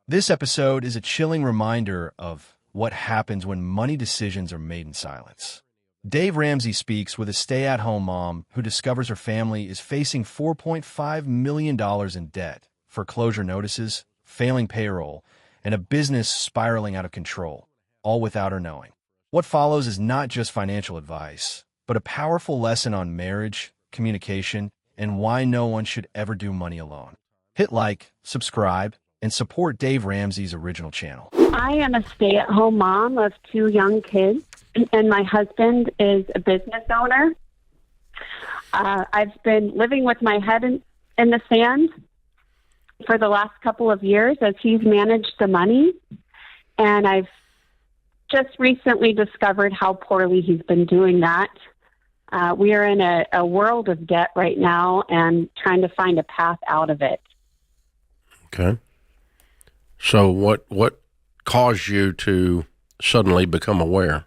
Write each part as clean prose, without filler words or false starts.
This episode is a chilling reminder of what happens when money decisions are made in silence. Dave Ramsey speaks with a stay-at-home mom who discovers her family is facing $4.5 million in debt, foreclosure notices, failing payroll, and a business spiraling out of control, all without her knowing. What follows is not just financial advice, but a powerful lesson on marriage, communication, and why no one should ever do money alone. Hit like, subscribe, and support Dave Ramsey's original channel. I am a stay-at-home mom of 2 young kids, and my husband is a business owner. I've been living with my head in the sand for the last couple of years as he's managed the money, and I've just recently discovered how poorly he's been doing that. We are in a world of debt right now and trying to find a path out of it. Okay. So what caused you to suddenly become aware?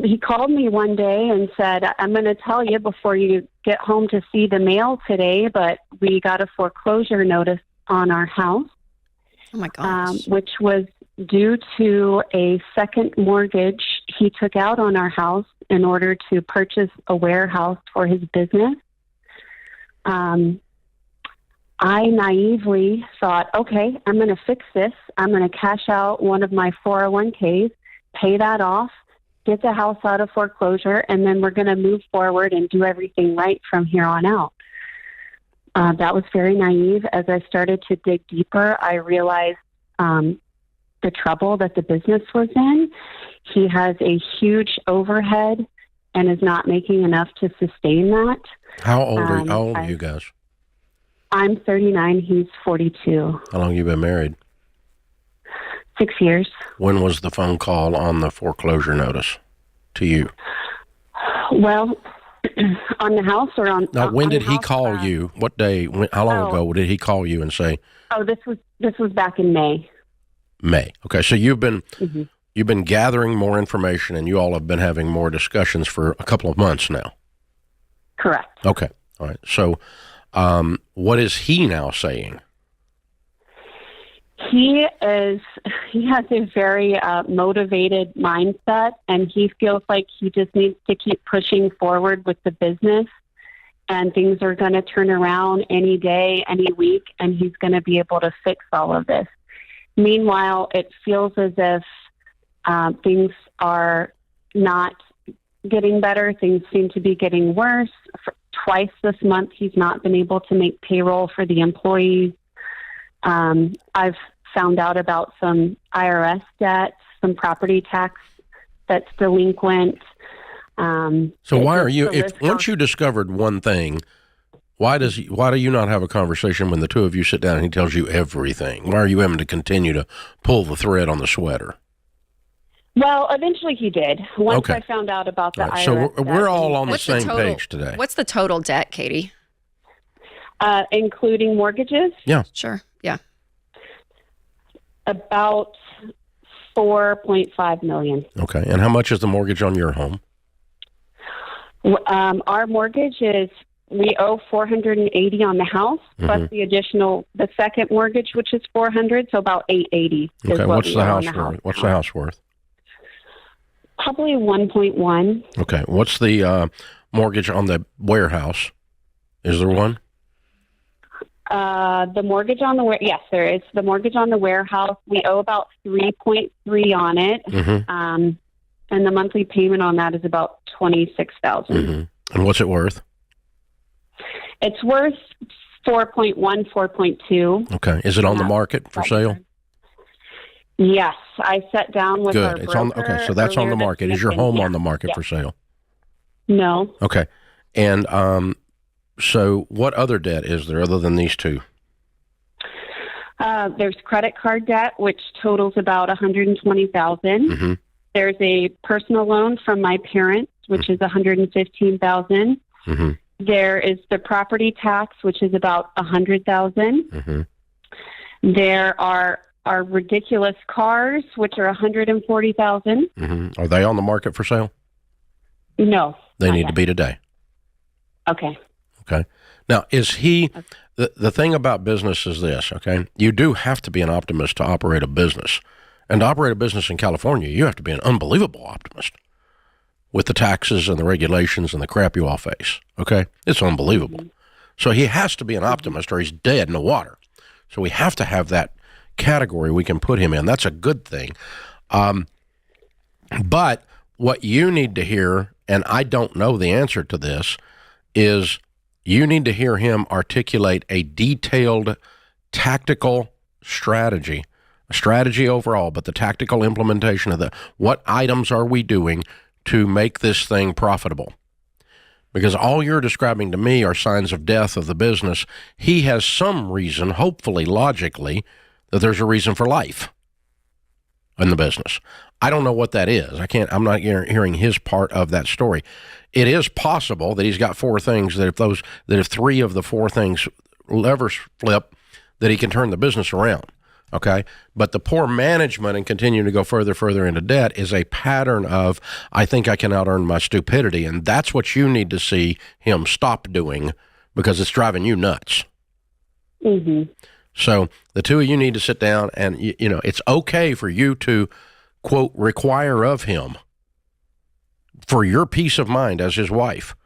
He called me one day and said, I'm going to tell you before you get home to see the mail today, but we got a foreclosure notice on our house. Oh, my gosh. Which was due to a second mortgage he took out on our house in order to purchase a warehouse for his business. I naively thought, okay, I'm going to fix this. I'm going to cash out one of my 401ks, pay that off, get the house out of foreclosure, and then we're going to move forward and do everything right from here on out. That was very naive. As I started to dig deeper, I realized the trouble that the business was in. He has a huge overhead and is not making enough to sustain that. How old are you guys? I'm 39. He's 42. How long have you been married? 6 years. When was the phone call on the foreclosure notice to you? Well, on the house or on... Now, when on did the he house, call you? What day? How long ago did he call you and say? Oh, this was back in May. May. Okay, so you've been Mm-hmm. you've been gathering more information, and you all have been having more discussions for a couple of months now. Correct. Okay. All right. So, what is he now saying? He has a very motivated mindset, and he feels like he just needs to keep pushing forward with the business, and things are going to turn around any day, any week, and he's going to be able to fix all of this. Meanwhile, it feels as if things are not getting better. Things seem to be getting worse. Twice this month, he's not been able to make payroll for the employees. I've found out about some IRS debt, some property tax that's delinquent. So why are you, once you discovered one thing, why do you not have a conversation when the two of you sit down and he tells you everything? Why are you having to continue to pull the thread on the sweater? Well, eventually he did. Once Okay. I found out about the IRS So we're debt, all on the What's the same total? page today. What's the total debt, Katie? including mortgages, Yeah. Sure. Yeah. about $4.5 million. Okay. And how much is the mortgage on your home? Our mortgage is, we owe $480 on the house, plus the second mortgage, which is $400, so about $880. Okay. What's the house worth? What's the house worth? Probably 1.1. Okay. What's the mortgage on the warehouse? Is there one? The mortgage on the yes, there is. The mortgage on the warehouse, we owe about 3.3 on it, and the monthly payment on that is about $26,000. And what's it worth? It's worth 4.1, 4.2. Okay. Is it on the market for sale? Yes, I sat down with our Good. It's broker. on. Okay, so that's on the earlier market. this Is your week, home and on the market yeah. for sale? No. Okay. And so what other debt is there other than these two? There's credit card debt, which totals about $120,000. There's a personal loan from my parents, which is $115,000. There is the property tax, which is about $100,000. There are our ridiculous cars, which are $140,000. Are they on the market for sale? No. They not need yet. to be today. Okay. Okay. Now, is he, the thing about business is this, okay? You do have to be an optimist to operate a business. And to operate a business in California, you have to be an unbelievable optimist with the taxes and the regulations and the crap you all face, okay? It's unbelievable. Mm-hmm. So he has to be an optimist or he's dead in the water. So we have to have that category we can put him in. That's a good thing. But what you need to hear, and I don't know the answer to this, is you need to hear him articulate a detailed tactical strategy, a strategy overall, but the tactical implementation of what items are we doing to make this thing profitable? Because all you're describing to me are signs of death of the business. He has some reason, hopefully logically, that there's a reason for life in the business. I don't know what that is. I'm not hearing his part of that story. It is possible that he's got four things that if three of the four things levers flip, that he can turn the business around. Okay. But the poor management and continuing to go further into debt is a pattern of, I think I can out earn my stupidity. And that's what you need to see him stop doing because it's driving you nuts. Mm-hmm. So the two of you need to sit down and, it's okay for you to, quote, require of him for your peace of mind as his wife,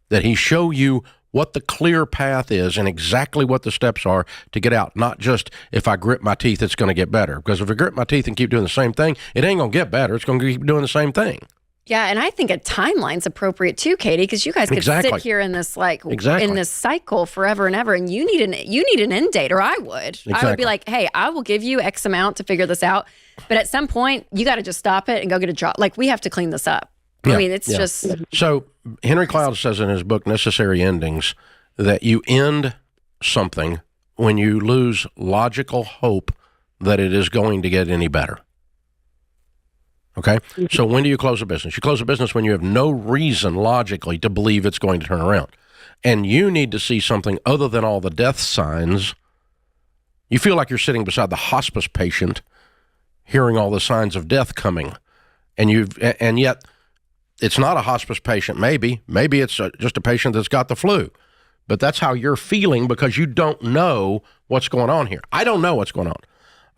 that he show you what the clear path is and exactly what the steps are to get out. Not just, if I grit my teeth, it's going to get better. Because if I grit my teeth and keep doing the same thing, it ain't going to get better. It's going to keep doing the same thing. Yeah, and I think a timeline's appropriate too, Katie, because you guys could sit here in this in this cycle forever and ever, and you need an end date, or I would. Exactly. I would be like, hey, I will give you X amount to figure this out, but at some point you got to just stop it and go get a job. Like, we have to clean this up. Yeah, I mean, it's just. So Henry Cloud says in his book Necessary Endings that you end something when you lose logical hope that it is going to get any better. Okay? So when do you close a business? You close a business when you have no reason logically to believe it's going to turn around. And you need to see something other than all the death signs. You feel like you're sitting beside the hospice patient hearing all the signs of death coming. And yet it's not a hospice patient, maybe. Maybe it's just a patient that's got the flu. But that's how you're feeling because you don't know what's going on here. I don't know what's going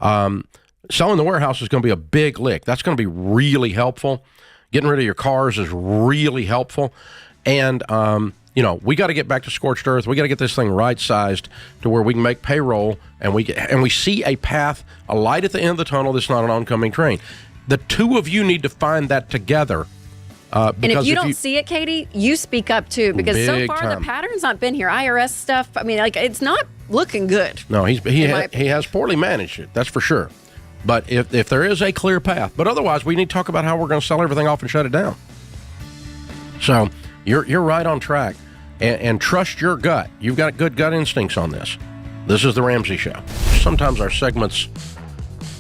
on. Selling the warehouse is going to be a big lick. That's going to be really helpful. Getting rid of your cars is really helpful. And, we got to get back to scorched earth. We got to get this thing right-sized to where we can make payroll and we see a path, a light at the end of the tunnel that's not an oncoming train. The two of you need to find that together. And if you don't see it, Katie, you speak up too, because so far time. The pattern's not been here. IRS stuff, I mean, it's not looking good. No, he has poorly managed it, that's for sure. But if there is a clear path, but otherwise we need to talk about how we're going to sell everything off and shut it down. So you're right on track, and trust your gut. You've got good gut instincts on this. This is the Ramsey Show. Sometimes our segments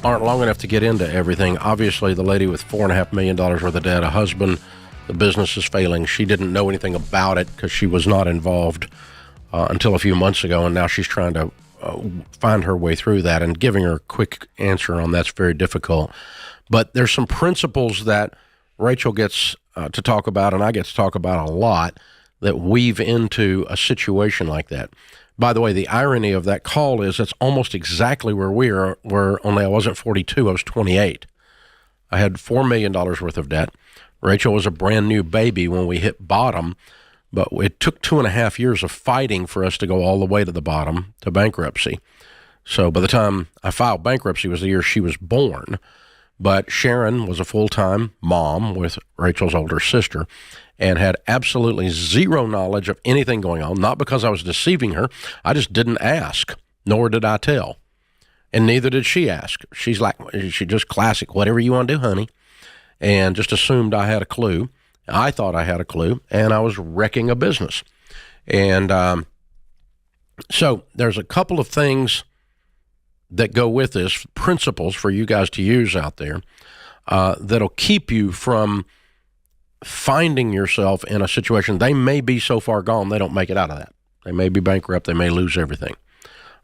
aren't long enough to get into everything. Obviously, the lady with $4.5 million worth of debt, a husband, the business is failing. She didn't know anything about it because she was not involved until a few months ago, and now she's trying to find her way through that, and giving her a quick answer on that's very difficult. But there's some principles that Rachel gets to talk about, and I get to talk about a lot, that weave into a situation like that. By the way, the irony of that call is it's almost exactly where we were, only I wasn't 42, I was 28. I had $4 million worth of debt. Rachel was a brand new baby when we hit bottom, but it took 2.5 years of fighting for us to go all the way to the bottom, to bankruptcy. So by the time I filed bankruptcy was the year she was born. But Sharon was a full-time mom with Rachel's older sister and had absolutely zero knowledge of anything going on, not because I was deceiving her. I just didn't ask, nor did I tell. And neither did she ask. She just classic, whatever you want to do, honey, and just assumed I had a clue. I thought I had a clue, and I was wrecking a business. And so there's a couple of things that go with this, principles for you guys to use out there that'll keep you from finding yourself in a situation. They may be so far gone, they don't make it out of that. They may be bankrupt. They may lose everything.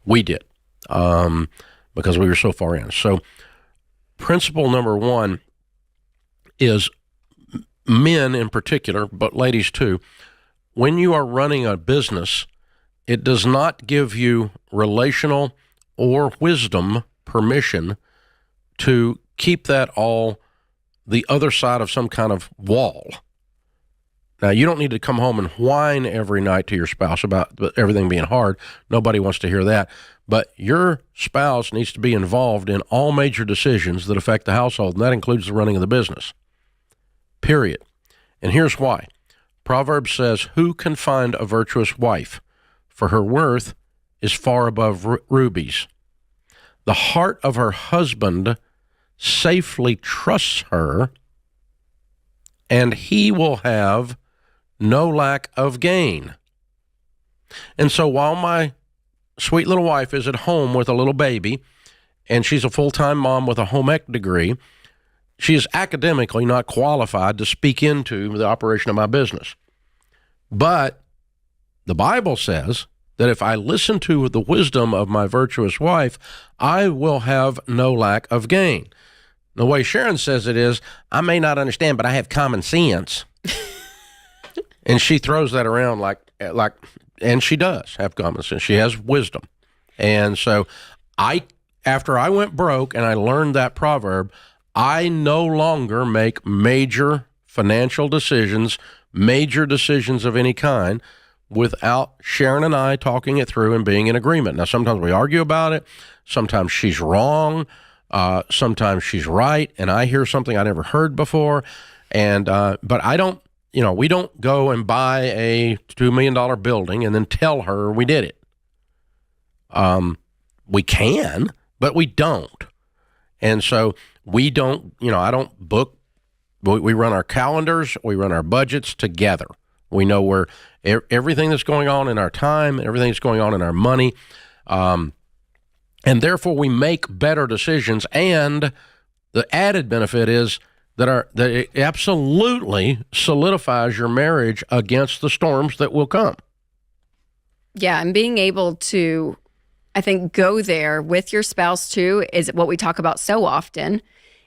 We did because we were so far in. So principle number one is men in particular, but ladies too, when you are running a business, it does not give you relational or wisdom permission to keep that all the other side of some kind of wall. Now, you don't need to come home and whine every night to your spouse about everything being hard. Nobody wants to hear that. But your spouse needs to be involved in all major decisions that affect the household, and that includes the running of the business. Period. And here's why. Proverbs says, "Who can find a virtuous wife? For her worth is far above rubies. The heart of her husband safely trusts her, and he will have no lack of gain." And so while my sweet little wife is at home with a little baby, and she's a full-time mom with a home ec degree, she is academically not qualified to speak into the operation of my business. But the Bible says that if I listen to the wisdom of my virtuous wife, I will have no lack of gain. The way Sharon says it is, I may not understand, but I have common sense. And she throws that around like, and she does have common sense. She has wisdom. And so after I went broke and I learned that proverb, I no longer make major financial decisions, major decisions of any kind, without Sharon and I talking it through and being in agreement. Now, sometimes we argue about it. Sometimes she's wrong. Sometimes she's right. And I hear something I never heard before. And, but I don't, we don't go and buy a $2 million building and then tell her we did it. We can, but we don't. And so we don't, I don't book. We run our calendars. We run our budgets together. We know where everything that's going on in our time, everything that's going on in our money. And therefore we make better decisions. And the added benefit is that it absolutely solidifies your marriage against the storms that will come. Yeah, and being able to, I think, go there with your spouse too is what we talk about so often,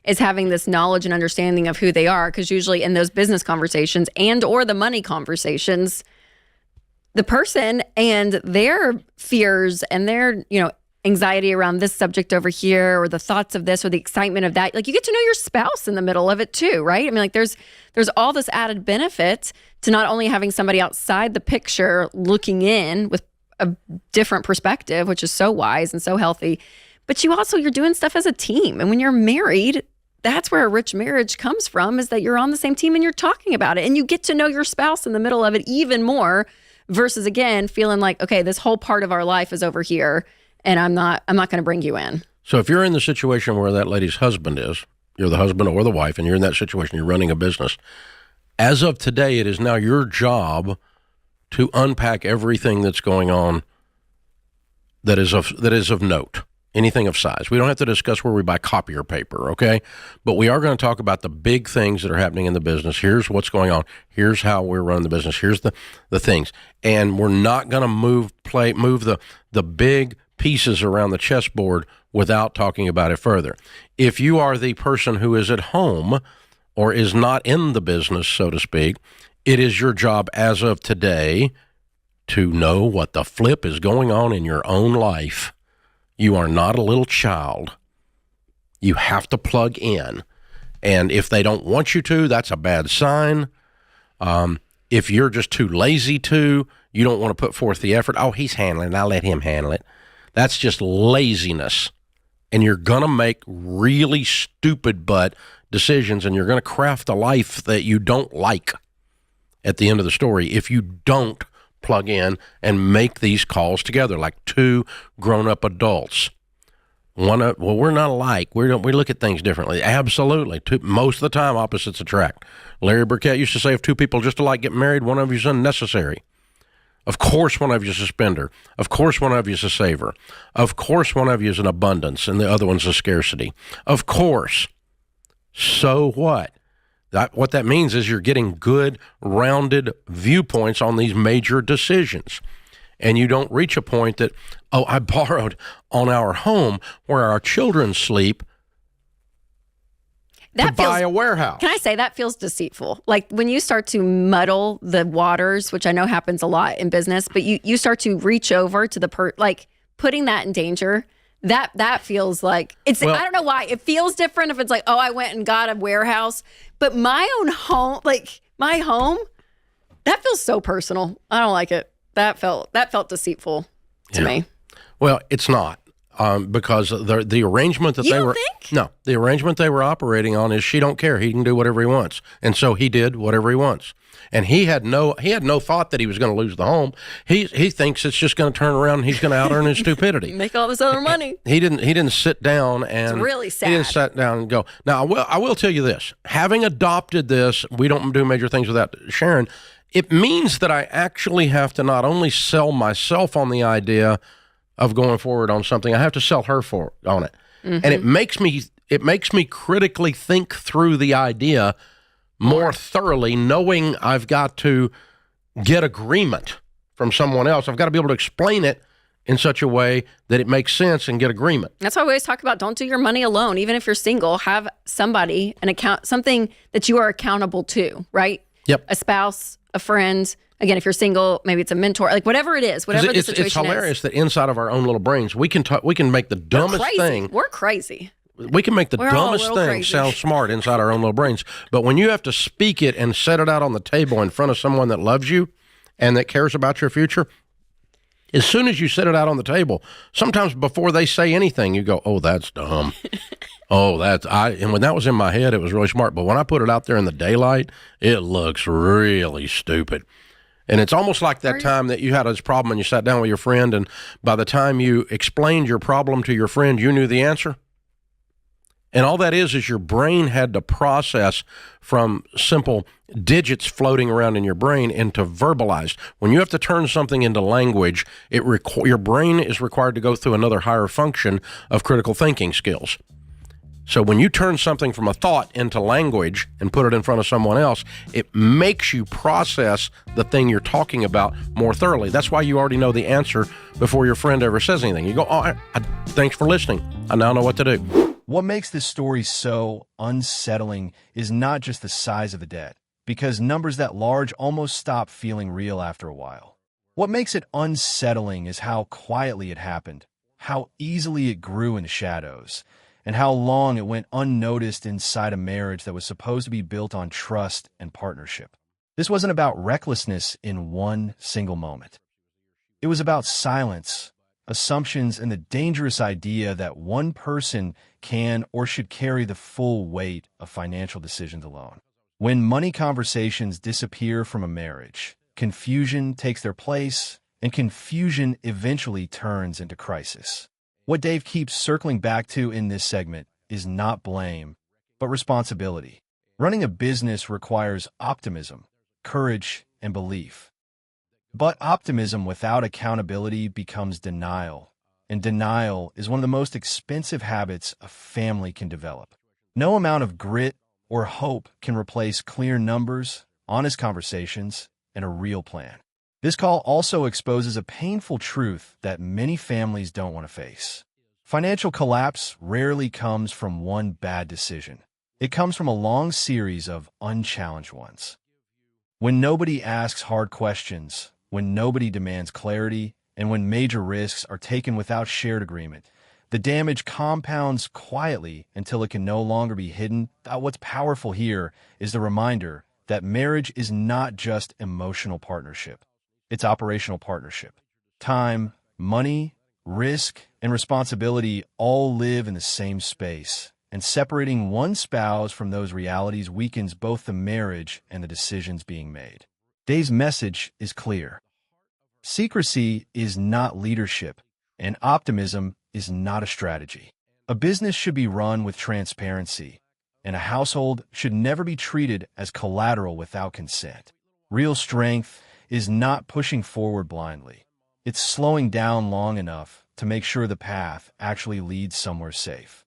is having this knowledge and understanding of who they are. Because usually in those business conversations and or the money conversations, the person and their fears and their, anxiety around this subject over here, or the thoughts of this, or the excitement of that, like you get to know your spouse in the middle of it too, right? I mean, like there's all this added benefit to not only having somebody outside the picture looking in with a different perspective, which is so wise and so healthy, but you're doing stuff as a team. And when you're married, that's where a rich marriage comes from, is that you're on the same team and you're talking about it, and you get to know your spouse in the middle of it even more, versus again feeling like, okay, this whole part of our life is over here and I'm not going to bring you in. So if you're in the situation where that lady's husband is, you're the husband or the wife, and you're in that situation, you're running a business, as of today, it is now your job to unpack everything that's going on that is of note, anything of size. We don't have to discuss where we buy copier paper, okay? But we are going to talk about the big things that are happening in the business. Here's what's going on. Here's how we're running the business. Here's the things. And we're not going to move the big pieces around the chessboard without talking about it further. If you are the person who is at home or is not in the business, so to speak, it is your job as of today to know what the flip is going on in your own life. You are not a little child. You have to plug in. And if they don't want you to, that's a bad sign. If you're just too lazy to, you don't want to put forth the effort. Oh, he's handling it. I'll let him handle it. That's just laziness. And you're going to make really stupid butt decisions, and you're going to craft a life that you don't like at the end of the story if you don't plug in and make these calls together like two grown-up adults. We're not alike. We look at things differently. Absolutely. Most of the time, opposites attract. Larry Burkett used to say, if two people just alike get married, one of you is unnecessary. Of course, one of you is a spender. Of course, one of you is a saver. Of course, one of you is an abundance, and the other one's a scarcity. Of course. So what? What that means is you're getting good, rounded viewpoints on these major decisions. And you don't reach a point that, I borrowed on our home where our children sleep. to buy a warehouse. Can I say that feels deceitful? Like when you start to muddle the waters, which I know happens a lot in business, but you start to reach over to like putting that in danger. That feels like I don't know why it feels different if it's like, oh, I went and got a warehouse, but my own home, like my home, that feels so personal. I don't like it. That felt deceitful to me. Well, it's not. Because the arrangement that the arrangement they were operating on is she don't care. He can do whatever he wants. And so he did whatever he wants. And he had no thought that he was going to lose the home. He thinks it's just going to turn around and he's going to out earn his stupidity. Make all this other money. He didn't sit down and it's really sad. He didn't sit down and go. Now I will tell you this. Having adopted this, we don't do major things without Sharon. It means that I actually have to not only sell myself on the idea of going forward on something, I have to sell her on it. Mm-hmm. And it makes me critically think through the idea more thoroughly, knowing I've got to get agreement from someone else. I've got to be able to explain it in such a way that it makes sense and get agreement. That's why we always talk about don't do your money alone. Even if you're single, have somebody, something that you are accountable to, right? Yep. A spouse, a friend. Again, if you're single, maybe it's a mentor, like whatever it is, whatever the situation is. It's hilarious that inside of our own little brains, we can make the dumbest thing. We're crazy. We can make the dumbest thing sound smart inside our own little brains. But when you have to speak it and set it out on the table in front of someone that loves you and that cares about your future, as soon as you set it out on the table, sometimes before they say anything, you go, oh, that's dumb. And when that was in my head, it was really smart. But when I put it out there in the daylight, it looks really stupid. And it's almost like that time that you had this problem and you sat down with your friend, and by the time you explained your problem to your friend, you knew the answer. And all that is your brain had to process from simple digits floating around in your brain into verbalized. When you have to turn something into language, your brain is required to go through another higher function of critical thinking skills. So when you turn something from a thought into language and put it in front of someone else, it makes you process the thing you're talking about more thoroughly. That's why you already know the answer before your friend ever says anything. You go, oh, thanks for listening. I now know what to do. What makes this story so unsettling is not just the size of the debt, because numbers that large almost stop feeling real after a while. What makes it unsettling is how quietly it happened, how easily it grew in the shadows, and how long it went unnoticed inside a marriage that was supposed to be built on trust and partnership. This wasn't about recklessness in one single moment. It was about silence, assumptions, and the dangerous idea that one person can or should carry the full weight of financial decisions alone. When money conversations disappear from a marriage, confusion takes their place, and confusion eventually turns into crisis. What Dave keeps circling back to in this segment is not blame, but responsibility. Running a business requires optimism, courage, and belief. But optimism without accountability becomes denial, and denial is one of the most expensive habits a family can develop. No amount of grit or hope can replace clear numbers, honest conversations, and a real plan. This call also exposes a painful truth that many families don't want to face. Financial collapse rarely comes from one bad decision. It comes from a long series of unchallenged ones. When nobody asks hard questions, when nobody demands clarity, and when major risks are taken without shared agreement, the damage compounds quietly until it can no longer be hidden. What's powerful here is the reminder that marriage is not just emotional partnership. It's operational partnership. Time, money, risk, and responsibility all live in the same space, and separating one spouse from those realities weakens both the marriage and the decisions being made. Dave's message is clear. Secrecy is not leadership, and optimism is not a strategy. A business should be run with transparency, and a household should never be treated as collateral without consent. Real strength is not pushing forward blindly. It's slowing down long enough to make sure the path actually leads somewhere safe.